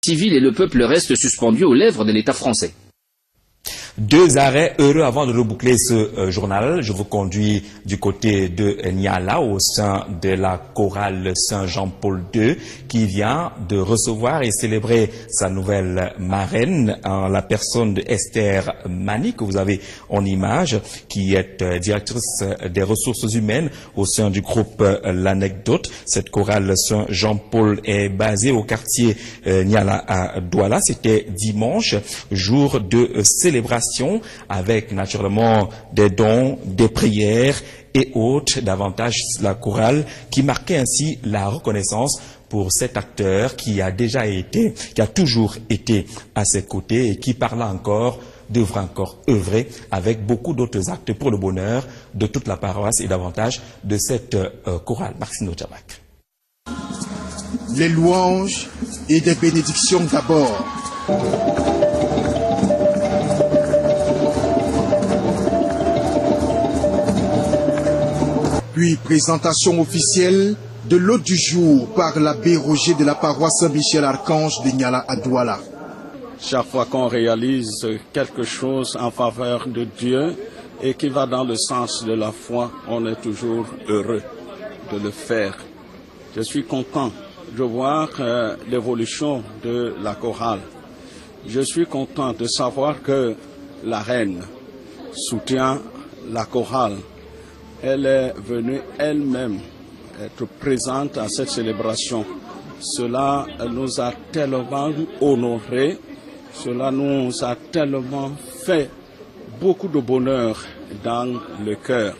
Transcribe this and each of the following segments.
civil et le peuple restent suspendus aux lèvres de l'État français. Deux arrêts heureux avant de reboucler ce journal. Je vous conduis du côté de Niala au sein de la chorale Saint-Jean-Paul II qui vient de recevoir et célébrer sa nouvelle marraine en la personne de Esther Mani que vous avez en image, qui est directrice des ressources humaines au sein du groupe L'Anecdote. Cette chorale Saint-Jean-Paul est basée au quartier Niala à Douala. C'était dimanche, jour de célébration avec naturellement des dons, des prières et autres, davantage la chorale qui marquait ainsi la reconnaissance pour cet acteur qui a toujours été à ses côtés et qui par là encore devra encore œuvrer avec beaucoup d'autres actes pour le bonheur de toute la paroisse et davantage de cette chorale. Marcino Djabak. Les louanges et des bénédictions d'abord. Puis présentation officielle de l'hôte du jour par l'abbé Roger de la paroisse Saint-Michel-Archange de Niala à Douala. Chaque fois qu'on réalise quelque chose en faveur de Dieu et qui va dans le sens de la foi, on est toujours heureux de le faire. Je suis content de voir l'évolution de la chorale. Je suis content de savoir que la reine soutient la chorale. Elle est venue elle-même être présente à cette célébration. Cela nous a tellement honorés, cela nous a tellement fait beaucoup de bonheur dans le cœur.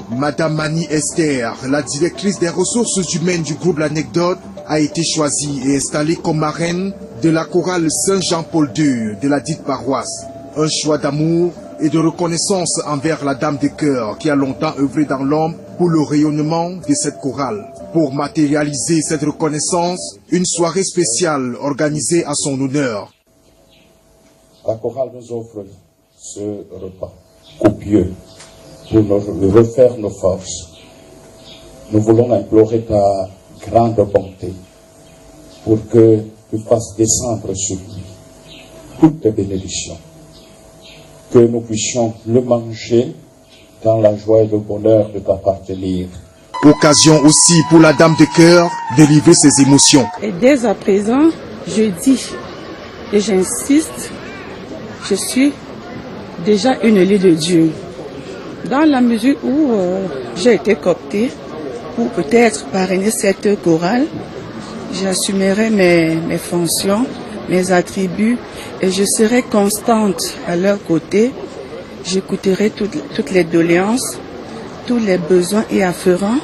Madame Mani Esther, la directrice des ressources humaines du groupe L'Anecdote, a été choisie et installée comme marraine de la chorale Saint-Jean-Paul II de la dite paroisse. Un choix d'amour et de reconnaissance envers la dame de cœur qui a longtemps œuvré dans l'ombre pour le rayonnement de cette chorale. Pour matérialiser cette reconnaissance, une soirée spéciale organisée à son honneur. La chorale nous offre ce repas copieux pour nous refaire nos forces. Nous voulons implorer ta grande bonté pour que tu fasses descendre sur lui toutes tes bénédictions. Que nous puissions le manger dans la joie et le bonheur de t'appartenir. Occasion aussi pour la dame de cœur de livrer ses émotions. Et dès à présent, je dis et j'insiste, je suis déjà une élue de Dieu. Dans la mesure où j'ai été cooptée pour peut-être parrainer cette chorale, j'assumerai mes fonctions, mes attributs et je serai constante à leur côté. J'écouterai toutes les doléances, tous les besoins y afférents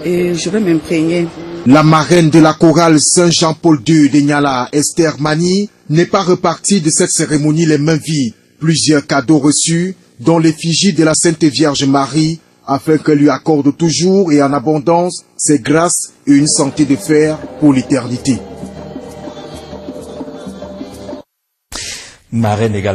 et je vais m'imprégner. La marraine de la chorale Saint-Jean-Paul II de Niala, Esther Mani, n'est pas repartie de cette cérémonie les mains vides. Plusieurs cadeaux reçus, dont l'effigie de la Sainte Vierge Marie, afin qu'elle lui accorde toujours et en abondance ses grâces et une santé de fer pour l'éternité. Marraine également.